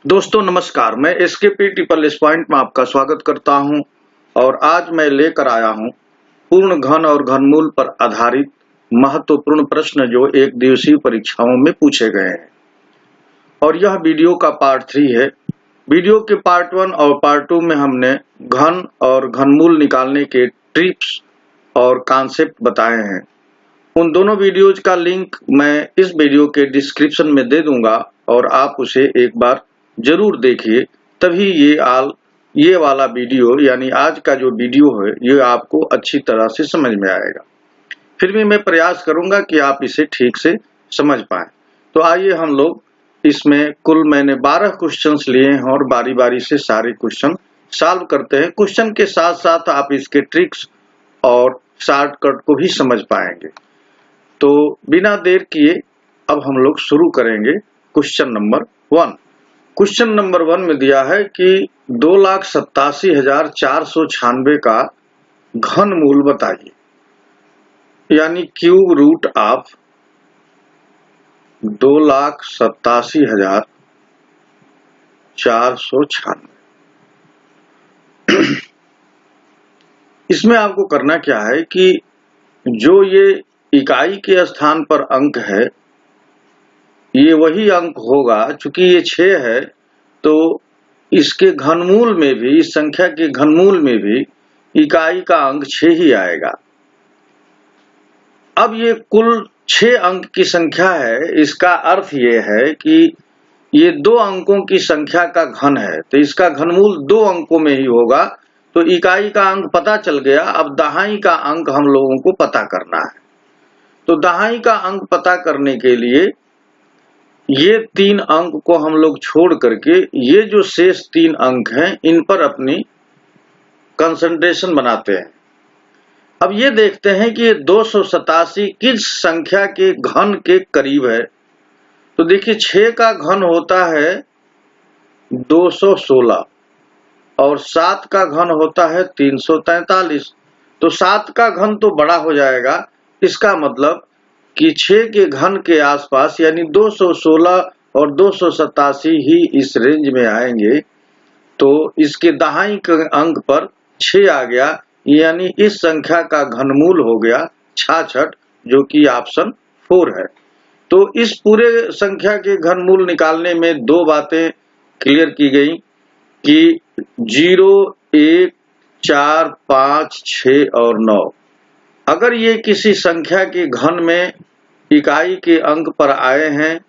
दोस्तों नमस्कार, मैं एसकेपी ट्रिपल एस पॉइंट में आपका स्वागत करता हूं और आज मैं लेकर आया हूं पूर्ण घन और घनमूल पर आधारित महत्वपूर्ण प्रश्न जो एक दिवसीय परीक्षाओं में पूछे गए हैं और यह वीडियो का पार्ट 3 है। वीडियो के पार्ट 1 और पार्ट 2 में हमने घन और घनमूल निकालने के ट्रिप्स और कॉन्सेप्ट बताए हैं। उन दोनों वीडियोज का लिंक मैं इस वीडियो के डिस्क्रिप्शन में दे दूंगा और आप उसे एक बार जरूर देखिए, तभी ये वाला वीडियो यानी आज का जो वीडियो है ये आपको अच्छी तरह से समझ में आएगा। फिर भी मैं प्रयास करूंगा कि आप इसे ठीक से समझ पाएं। तो आइए हम लोग इसमें कुल मैंने 12 क्वेश्चंस लिए हैं और बारी बारी से सारे क्वेश्चन सॉल्व करते हैं। क्वेश्चन के साथ साथ आप इसके ट्रिक्स और शॉर्टकट को भी समझ पाएंगे। तो बिना देर किए अब हम लोग शुरू करेंगे क्वेश्चन नंबर 1। क्वेश्चन नंबर 1 में दिया है कि 2,87,496 का घनमूल बताइए, यानी क्यूब रूट ऑफ 2,87,496। इसमें आपको करना क्या है कि जो ये इकाई के स्थान पर अंक है ये वही अंक होगा। चूंकि ये 6 है तो इसके घनमूल में भी, इस संख्या के घनमूल में भी इकाई का अंक 6 ही आएगा। अब ये कुल 6 अंक की संख्या है, इसका अर्थ ये है कि ये 2 अंकों की संख्या का घन है तो इसका घनमूल 2 अंकों में ही होगा। तो इकाई का अंक पता चल गया। अब दहाई का अंक हम लोगों को पता करना है। तो दहाई का अंक पता करने के लिए ये 3 अंक को हम लोग छोड़ करके ये जो शेष 3 अंक हैं इन पर अपनी कंसंट्रेशन बनाते हैं। अब ये देखते हैं कि ये 287 किस संख्या के घन के करीब है। तो देखिए 6 का घन होता है 216 और 7 का घन होता है 343। तो 7 का घन तो बड़ा हो जाएगा। इसका मतलब कि 6 के घन के आसपास यानी 216 और 287 ही इस रेंज में आएंगे। तो इसके दहाई के अंक पर 6 आ गया, यानी इस संख्या का घनमूल हो गया 66, जो कि ऑप्शन 4 है। तो इस पूरे संख्या के घनमूल निकालने में 2 बातें क्लियर की गई कि 0, 1, 4, 5, 6 और 9 अगर ये किसी संख्या के घन में इकाई के अंक पर आए हैं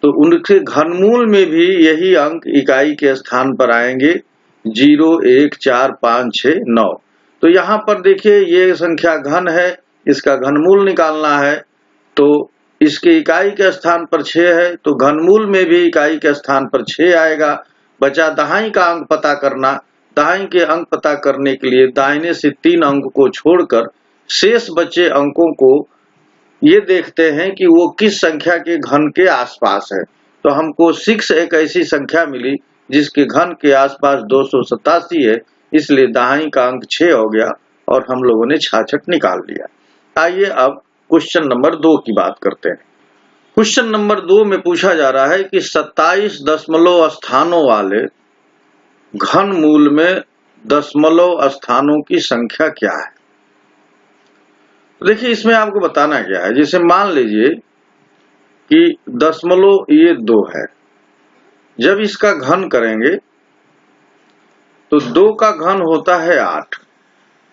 तो उनके घनमूल में भी यही अंक इकाई के स्थान पर आएंगे, 0, 1, 4, 5, 6, 9। तो यहाँ पर देखिए ये संख्या घन है, इसका घनमूल निकालना है। तो इसके इकाई के स्थान पर 6 है तो घनमूल में भी इकाई के स्थान पर 6 आएगा। बचा दहाई का अंक पता करना। दहाई के अंक पता करने के लिए दाहिने से 3 अंक को छोड़कर शेष बचे अंकों को ये देखते हैं कि वो किस संख्या के घन के आसपास है। तो हमको 6 एक ऐसी संख्या मिली जिसके घन के आसपास 287 है, इसलिए दहाई का अंक 6 हो गया और हम लोगों ने 66 निकाल लिया। आइए अब क्वेश्चन नंबर 2 की बात करते हैं। क्वेश्चन नंबर 2 में पूछा जा रहा है कि 27 दशमलव स्थानों वाले घनमूल में दशमलव स्थानों की संख्या क्या है। देखिए इसमें आपको बताना क्या है। जैसे मान लीजिए कि दशमलव ये 2 है, जब इसका घन करेंगे तो 2 का घन होता है 8,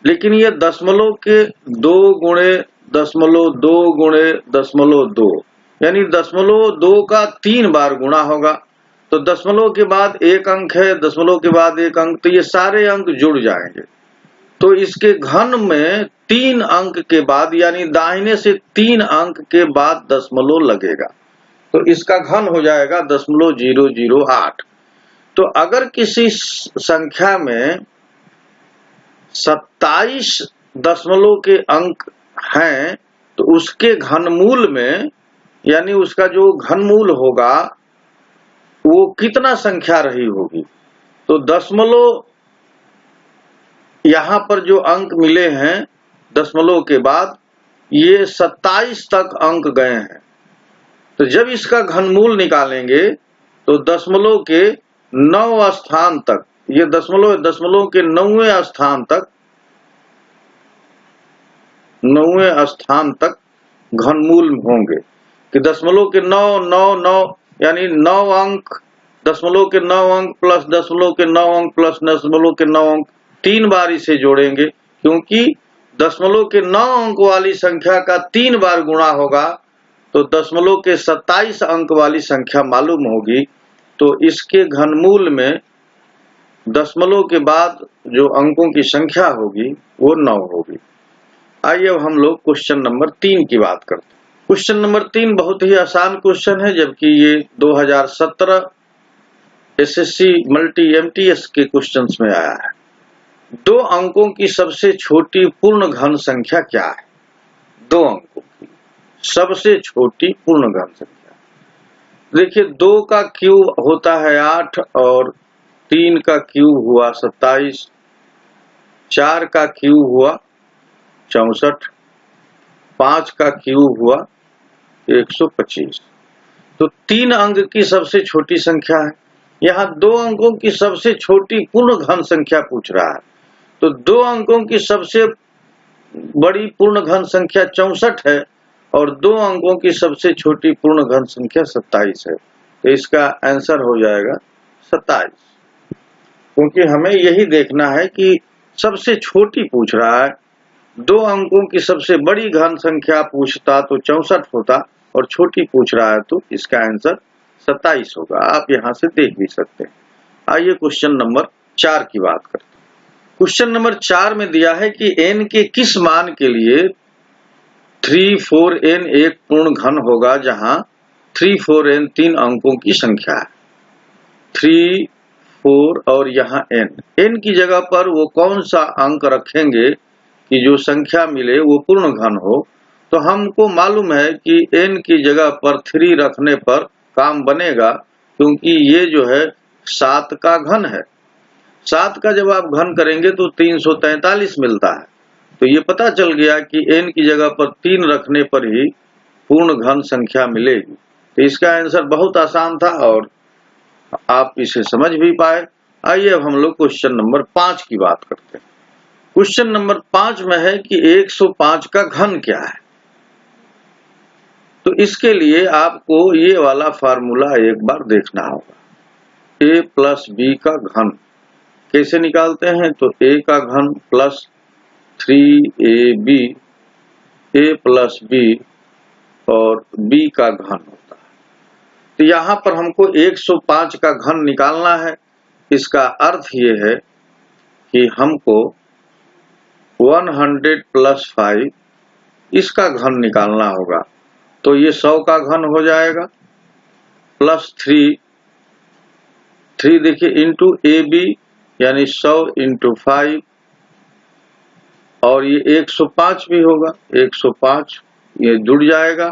लेकिन ये दशमलव के 2 गुणे दशमलव 2 गुणे दशमलव 2 यानी दशमलव 2 का 3 बार गुणा होगा। तो दशमलव के बाद 1 अंक है, दशमलव के बाद 1 अंक, तो ये सारे अंक जुड़ जाएंगे। तो इसके घन में 3 अंक के बाद यानी दाहिने से 3 अंक के बाद दशमलव लगेगा तो इसका घन हो जाएगा 0.008। तो अगर किसी संख्या में 27 दशमलव के अंक हैं तो उसके घनमूल में यानी उसका जो घनमूल होगा वो कितना संख्या रही होगी। तो दशमलव यहाँ पर जो अंक मिले हैं दशमलव के बाद ये 27 तक अंक गए हैं। तो जब इसका घनमूल निकालेंगे तो दशमलव के 9 स्थान तक, ये दशमलव के 9वें स्थान तक घनमूल होंगे कि दशमलव के 9 यानी 9 अंक, दशमलव के 9 अंक प्लस दशमलव के 9 अंक प्लस दशमलव के 9 अंक, 3 बार इसे जोड़ेंगे, क्योंकि दशमलव के 9 अंक वाली संख्या का 3 बार गुणा होगा तो दशमलव के 27 अंक वाली संख्या मालूम होगी। तो इसके घनमूल में दशमलव के बाद जो अंकों की संख्या होगी वो 9 होगी। आइए अब हम लोग क्वेश्चन नंबर 3 की बात करते हैं। क्वेश्चन नंबर 3 बहुत ही आसान क्वेश्चन है, जबकि ये 2017 एसएससी मल्टी एमटीएस के क्वेश्चंस में आया है। 2 अंकों की सबसे छोटी पूर्ण घन संख्या क्या है? 2 अंकों की सबसे छोटी पूर्ण घन संख्या, देखिए 2 का क्यूब होता है 8 और 3 का क्यूब हुआ 27, 4 का क्यूब हुआ 64, 5 का क्यूब हुआ 125। तो 3 अंक की सबसे छोटी संख्या है। यहाँ 2 अंकों की सबसे छोटी पूर्ण घन संख्या पूछ रहा है, तो 2 अंकों की सबसे बड़ी पूर्ण घन संख्या 64 है और 2 अंकों की सबसे छोटी पूर्ण घन संख्या 27 है। तो इसका आंसर हो जाएगा 27, क्योंकि हमें यही देखना है कि सबसे छोटी पूछ रहा है। 2 अंकों की सबसे बड़ी घन संख्या पूछता तो 64 होता और छोटी पूछ रहा है तो इसका आंसर 27 होगा। आप यहां से देख भी सकते हैं। आइए क्वेश्चन नंबर 4 की बात करते हैं। क्वेश्चन नंबर 4 में दिया है कि n के किस मान के लिए 3, 4n एक पूर्ण घन होगा, जहां 3, 4n 3 अंकों की संख्या है। 3, 4 और यहाँ n की जगह पर वो कौन सा अंक रखेंगे कि जो संख्या मिले वो पूर्ण घन हो। तो हमको मालूम है कि n की जगह पर 3 रखने पर काम बनेगा, क्योंकि ये जो है 7 का घन है। 7 का जब आप घन करेंगे तो 343 मिलता है। तो ये पता चल गया कि n की जगह पर 3 रखने पर ही पूर्ण घन संख्या मिलेगी। तो इसका आंसर बहुत आसान था और आप इसे समझ भी पाए। आइए अब हम लोग क्वेश्चन नंबर 5 की बात करते हैं। क्वेश्चन नंबर 5 में है कि 105 का घन क्या है। तो इसके लिए आपको ये वाला फार्मूला एक बार देखना होगा। a प्लस बी का घन कैसे निकालते हैं? तो a का घन plus 3ab, a plus b और b का घन होता है। तो यहाँ पर हमको 105 का घन निकालना है। इसका अर्थ ये है कि हमको 100 प्लस 5 इसका घन निकालना होगा। तो ये 100 का घन हो जाएगा प्लस 3 देखिए इंटू ab यानी 100 इंटू 5 और ये 105 भी होगा, 105 ये जुड़ जाएगा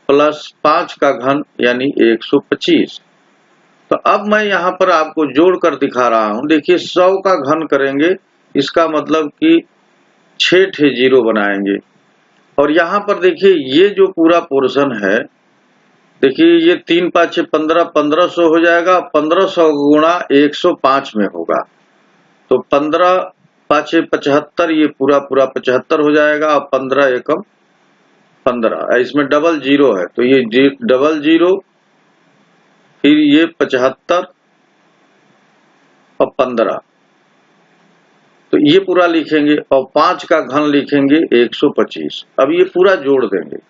प्लस 5 का घन यानी 125। तो अब मैं यहाँ पर आपको जोड़कर दिखा रहा हूं। देखिए 100 का घन करेंगे, इसका मतलब कि 6 0 बनाएंगे और यहाँ पर देखिए ये जो पूरा पोर्शन है, देखिए ये 3 5 15 1500 हो जाएगा। 1500 गुणा 105 में होगा तो 15 5 75, ये पूरा 75 हो जाएगा और 15 एकम 15। इसमें डबल जीरो है तो ये डबल जीरो, फिर ये 75 और 15, तो ये पूरा लिखेंगे और 5 का घन लिखेंगे 125। अब ये पूरा जोड़ देंगे।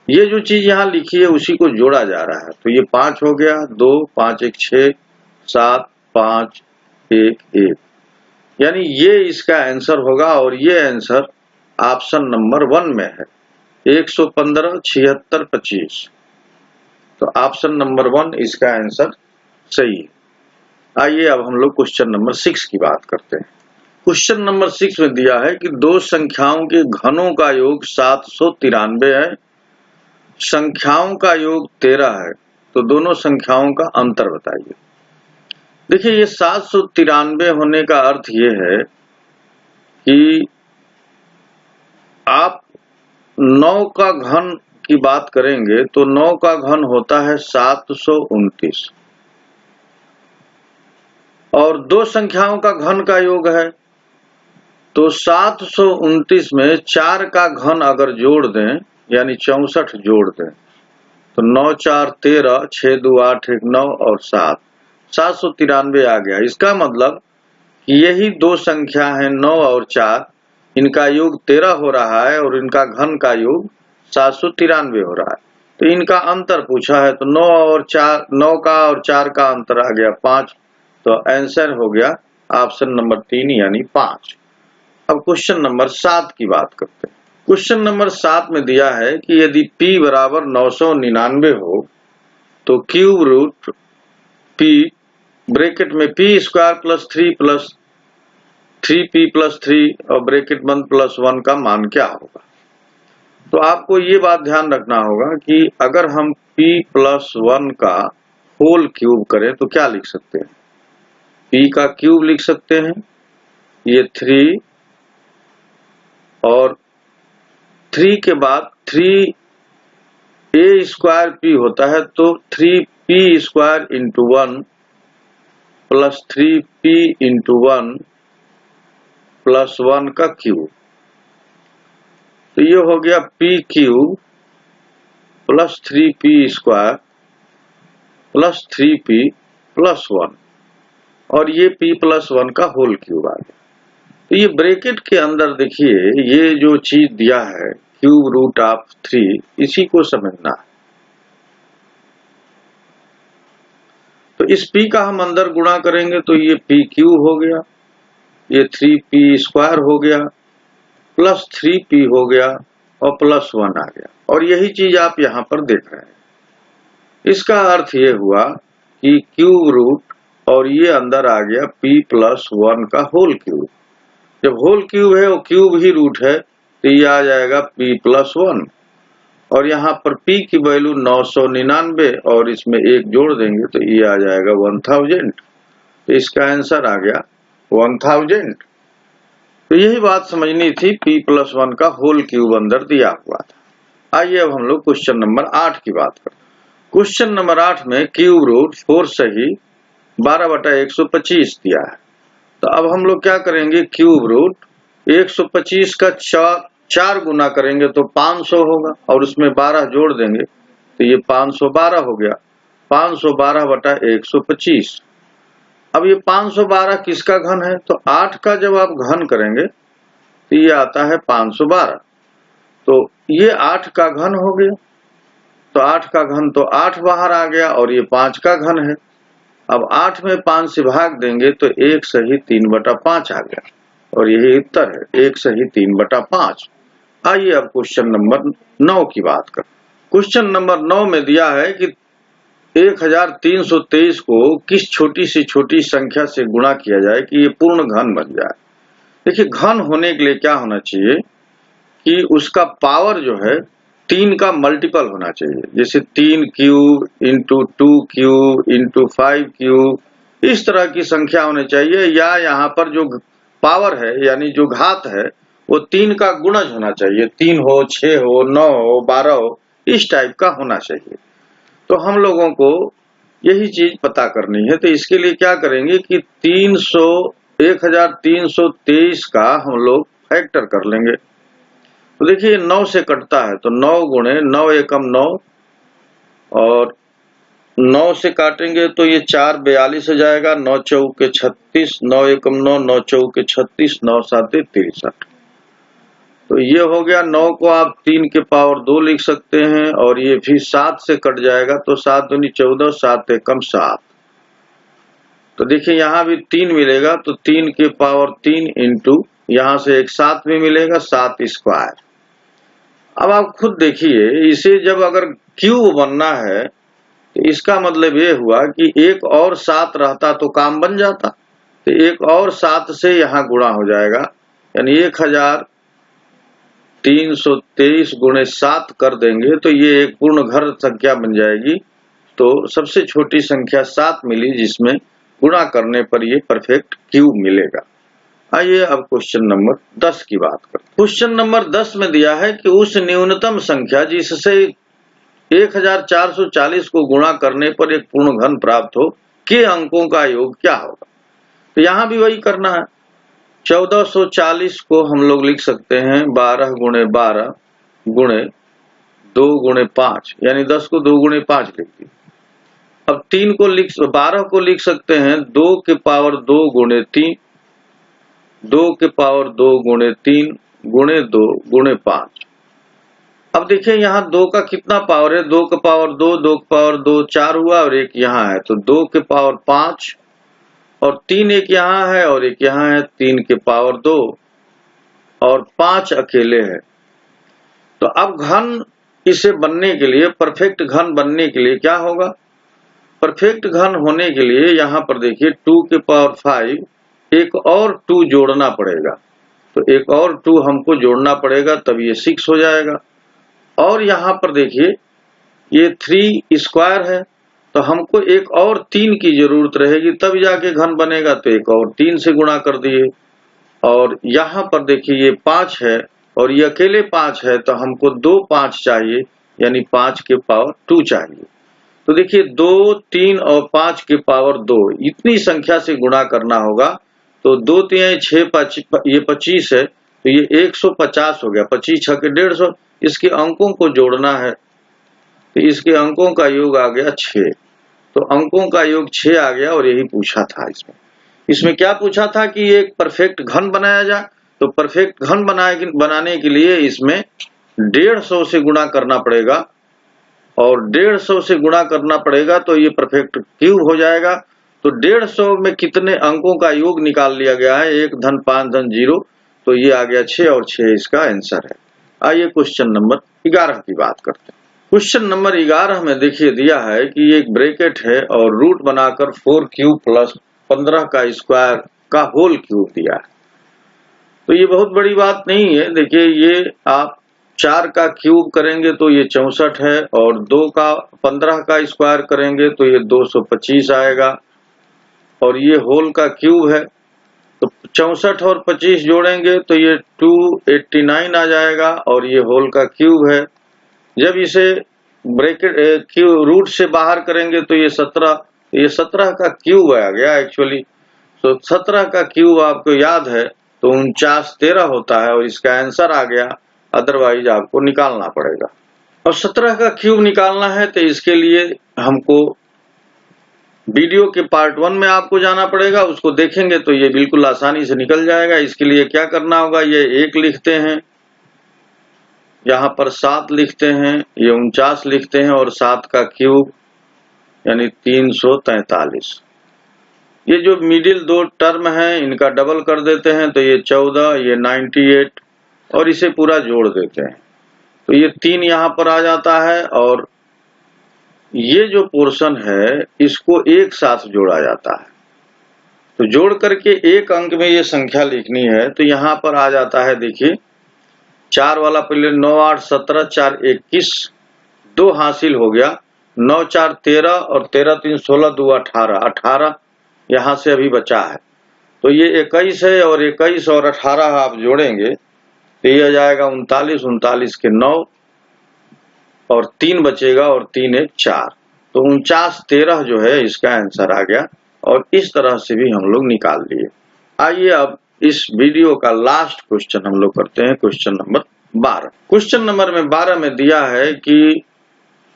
ये जो चीज यहाँ लिखी है उसी को जोड़ा जा रहा है। तो ये 5 हो गया, 2 5 1 6 7 5 1 1, यानी ये इसका आंसर होगा और ये आंसर ऑप्शन नंबर 1 में है 115 76 25। तो ऑप्शन नंबर 1 इसका आंसर सही है। आइए अब हम लोग क्वेश्चन नंबर 6 की बात करते हैं। क्वेश्चन नंबर 6 में दिया है कि 2 संख्याओं के घनों का योग 793 है, संख्याओं का योग 13 है, तो दोनों संख्याओं का अंतर बताइए। देखिए ये 793 होने का अर्थ ये है कि आप 9 का घन की बात करेंगे तो 9 का घन होता है 729। और दो संख्याओं का घन का योग है। तो 729 में 4 का घन अगर जोड़ दें यानी 64 जोड़ दें तो 9 4 13, 6 2 8 1 9 और 7 793 आ गया। इसका मतलब कि यही दो संख्या है 9 और 4, इनका योग 13 हो रहा है और इनका घन का योग 793 हो रहा है। तो इनका अंतर पूछा है तो 9 का और 4 का अंतर आ गया 5। तो आंसर हो गया ऑप्शन नंबर 3 यानी 5। अब क्वेश्चन नंबर 7 की बात करते हैं। क्वेश्चन नंबर 7 में दिया है कि यदि p बराबर 999 हो तो क्यूब रूट p ब्रैकेट में p square plus 3p plus 3 और ब्रैकेट बंद प्लस 1 का मान क्या होगा। तो आपको ये बात ध्यान रखना होगा कि अगर हम p प्लस 1 का होल क्यूब करें तो क्या लिख सकते हैं, p का क्यूब लिख सकते हैं, ये 3 और 3 के बाद 3a स्क्वायर p होता है तो 3p square into 1 plus 3p into 1 plus 1 का क्यूब। तो ये हो गया p cube plus 3p square plus 3p plus 1 और ये p प्लस 1 का होल क्यूब आ गया। तो ये ब्रैकेट के अंदर देखिए ये जो चीज दिया है क्यूब रूट ऑफ 3, इसी को समझना है। तो इस p का हम अंदर गुणा करेंगे तो ये p क्यूब हो गया, ये 3p स्क्वायर हो गया प्लस 3p हो गया और प्लस 1 आ गया और यही चीज आप यहाँ पर देख रहे हैं। इसका अर्थ ये हुआ कि क्यूब रूट और ये अंदर आ गया p प्लस 1 का होल क्यूब। जब होल क्यूब है और क्यूब ही रूट है तो ये आ जाएगा p प्लस 1 और यहाँ पर p की वैल्यू 999 और इसमें 1 जोड़ देंगे तो ये आ जाएगा 1000। तो इसका आंसर आ गया 1000। तो यही बात समझनी थी, p प्लस 1 का होल क्यूब अंदर दिया हुआ था। आइए अब हम लोग क्वेश्चन नंबर 8 की बात करते हैं। क्वेश्चन नंबर 8 में क्यूब रूट 4 सही 12/125 दिया है। तो अब हम लोग क्या करेंगे, क्यूब रूट 125 का 4 गुना करेंगे तो 500 होगा और उसमें 12 जोड़ देंगे तो ये 512 हो गया, 512/125। अब ये 512 किसका घन है, तो 8 का जब आप घन करेंगे तो ये आता है 512। तो ये 8 का घन हो गया, तो 8 का घन तो 8 बाहर आ गया और ये 5 का घन है। अब 8 में 5 से भाग देंगे तो 1 सही 3/5 आ गया और यही उत्तर है 1 सही 3/5। आइए अब क्वेश्चन नंबर 9 की बात करें। क्वेश्चन नंबर 9 में दिया है कि 1323 को किस छोटी से छोटी संख्या से गुणा किया जाए कि ये पूर्ण घन बन जाए। देखिए घन होने के लिए क्या होना चाहिए कि उसका पावर जो है 3 का मल्टीपल होना चाहिए, जैसे 3 cube into 2 cube into 5 cube, इस तरह की संख्या होनी चाहिए। या यहाँ पर जो पावर है यानी जो घात है वो 3 का गुणज होना चाहिए, 3 हो 6 हो 9 हो 12 हो, इस टाइप का होना चाहिए। तो हम लोगों को यही चीज पता करनी है। तो इसके लिए क्या करेंगे कि 1323 का हम लोग फैक्टर कर लेंगे। तो देखिए 9 से कटता है तो 9 गुणे 9 एकम 9 और 9 से काटेंगे तो ये 4 42 हो जाएगा, 9 चौके 36, 9 एकम 9, 9 चौके 36, 9 साते 63। तो ये हो गया। 9 को आप 3 के पावर 2 लिख सकते हैं और ये भी 7 से कट जाएगा तो 7 दूनी 14, 7 एकम 7। तो देखिए यहाँ भी 3 मिलेगा तो 3 के पावर 3 इंटू यहाँ से एक 7 भी मिलेगा, 7 स्क्वायर। अब आप खुद देखिए इसे जब अगर क्यूब बनना है तो इसका मतलब ये हुआ कि एक और 7 रहता तो काम बन जाता। तो एक और 7 से यहाँ गुणा हो जाएगा यानी 1323 गुणे 7 कर देंगे तो ये एक पूर्ण घर संख्या बन जाएगी। तो सबसे छोटी संख्या 7 मिली जिसमें गुणा करने पर ये परफेक्ट क्यूब मिलेगा। आइए अब क्वेश्चन नंबर 10 की बात करें। क्वेश्चन नंबर 10 में दिया है कि उस न्यूनतम संख्या जिससे 1440 को गुणा करने पर एक पूर्ण घन प्राप्त हो के अंकों का योग क्या होगा। तो यहाँ भी वही करना है। 1440 को हम लोग लिख सकते हैं 12 गुणे 12 गुणे 2 गुणे 5, यानी 10 को 2 गुणे 5 लिख दिए। अब 12 को लिख सकते हैं 2 के पावर 2 गुणे 3, 2 के पावर 2 गुणे 3 गुणे 2 गुणे 5। अब देखिए यहाँ 2 का कितना पावर है, 2 का पावर 2, 2 का पावर 2 4 हुआ और एक यहाँ है, तो 2 के पावर 5 और 3 एक यहाँ है और एक यहाँ है, 3 के पावर 2 और 5 अकेले है। तो अब घन इसे बनने के लिए, परफेक्ट घन बनने के लिए क्या होगा? परफेक्ट घन होने के लिए यहाँ पर देखिए 2 के पावर 5 एक और 2 जोड़ना पड़ेगा, तो एक और 2 हमको जोड़ना पड़ेगा, तब ये 6 हो जाएगा। और यहाँ पर देखिए ये 3 स्क्वायर है, तो हमको एक और 3 की जरूरत रहेगी, तब जाके घन बनेगा, तो एक और 3 से गुणा कर दिए। और यहाँ पर देखिए ये 5 है और ये अकेले 5 है, तो हमको 2 5 चाहिए, यानी 5 के पावर 2 चाहिए। तो देखिए 2, 3 और 5 के पावर 2 इतनी संख्या से गुणा करना होगा। तो 2 3 6 ये 25 है, तो ये 150 हो गया, 25 6 के 150। इसके अंकों को जोड़ना है, तो इसके अंकों का योग आ गया 6, तो अंकों का योग 6 आ गया और यही पूछा था। इसमें क्या पूछा था कि एक परफेक्ट घन बनाया जाए, तो परफेक्ट घन बनाने के लिए इसमें 150 से गुणा करना पड़ेगा और 150 से गुणा करना पड़ेगा, तो ये परफेक्ट क्यूब हो जाएगा। तो 150 में कितने अंकों का योग निकाल लिया गया है, 1 धन 5 धन 0, तो ये आ गया 6 और 6 इसका आंसर है। आइए क्वेश्चन नंबर 11 की बात करते हैं। क्वेश्चन नंबर 11 में देखिए दिया है कि एक ब्रैकेट है और रूट बनाकर 4 क्यूब प्लस 15 का स्क्वायर का होल क्यूब दिया है। तो ये बहुत बड़ी बात नहीं है। देखिए ये आप 4 का क्यूब करेंगे तो ये 64 है और 15 का स्क्वायर करेंगे तो ये 225 आएगा और ये होल का क्यूब है, तो 64 और 25 जोड़ेंगे तो ये 289 आ जाएगा और ये होल का क्यूब है। जब इसे ब्रैकेट रूट से बाहर करेंगे तो ये 17 का क्यूब आ गया एक्चुअली। तो 17 का क्यूब आपको याद है तो 49 13 होता है और इसका आंसर आ गया, अदरवाइज आपको निकालना पड़ेगा। और 17 का क्यूब निकालना है तो इसके लिए हमको वीडियो के पार्ट 1 में आपको जाना पड़ेगा, उसको देखेंगे तो ये बिल्कुल आसानी से निकल जाएगा। इसके लिए क्या करना होगा, ये 1 लिखते हैं, यहाँ पर 7 लिखते हैं, ये 49 लिखते हैं और 7 का क्यूब यानी 343। ये जो मिडिल 2 टर्म है इनका डबल कर देते हैं तो ये 14, ये 98 और इसे पूरा जोड़ देते हैं तो ये 3 यहाँ पर आ जाता है और ये जो पोर्शन है इसको एक साथ जोड़ा जाता है। तो जोड़ करके एक अंक में ये संख्या लिखनी है तो यहाँ पर आ जाता है, देखिए 4 वाला पहले 9 8 17 4 21 2 हासिल हो गया, 9 4 13 और 13 3 16 2 18 18 यहाँ से अभी बचा है तो ये 21 है और 21 और 18 आप जोड़ेंगे तो ये आ जाएगा 39, 39 के 9 और 3 बचेगा और 3 1 4, तो 49 13 जो है इसका आंसर आ गया और इस तरह से भी हम लोग निकाल लिए। आइए अब इस वीडियो का लास्ट क्वेश्चन हम लोग करते हैं, क्वेश्चन नंबर 12। क्वेश्चन नंबर 12 में दिया है कि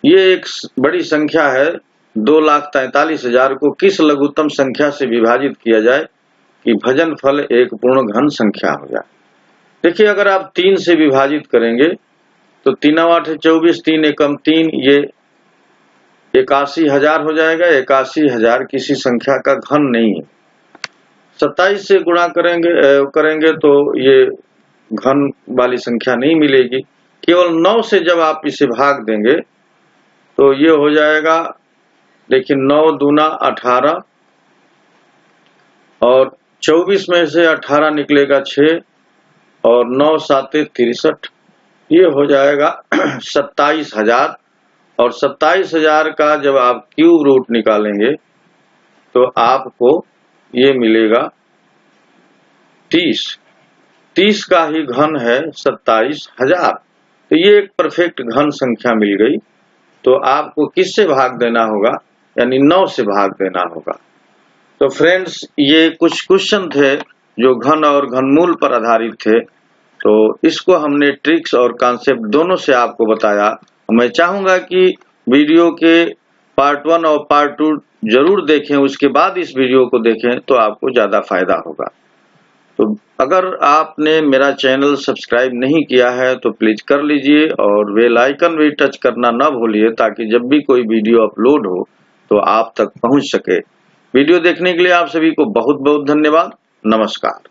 ये एक बड़ी संख्या है 2,43,000 को किस लघुत्तम संख्या से विभाजित किया जाए कि भजनफल एक पूर्ण घन संख्या हो जाए। देखिए अगर आप 3 से विभाजित करेंगे तो 3 8 24 3 एकम 3 ये 81,000 हो जाएगा। 81,000 किसी संख्या का घन नहीं है। 27 से गुणा करेंगे तो ये घन वाली संख्या नहीं मिलेगी। केवल 9 से जब आप इसे भाग देंगे तो ये हो जाएगा, देखिए 9 दूना 18 और 24 में से 18 निकलेगा 6 और 9 7 63, ये हो जाएगा 27,000 और 27,000 का जब आप क्यूब रूट निकालेंगे तो आपको ये मिलेगा 30 का ही घन है 27,000। तो ये एक परफेक्ट घन संख्या मिल गई। तो आपको किससे भाग देना होगा, यानी 9 से भाग देना होगा। तो फ्रेंड्स, ये कुछ क्वेश्चन थे जो घन और घनमूल पर आधारित थे। तो इसको हमने ट्रिक्स और कॉन्सेप्ट दोनों से आपको बताया। मैं चाहूंगा कि वीडियो के पार्ट 1 और पार्ट 2 जरूर देखें, उसके बाद इस वीडियो को देखें तो आपको ज्यादा फायदा होगा। तो अगर आपने मेरा चैनल सब्सक्राइब नहीं किया है तो प्लीज कर लीजिए और बेल आइकन भी टच करना न भूलिए, ताकि जब भी कोई वीडियो अपलोड हो तो आप तक पहुंच सके। वीडियो देखने के लिए आप सभी को बहुत बहुत धन्यवाद। नमस्कार।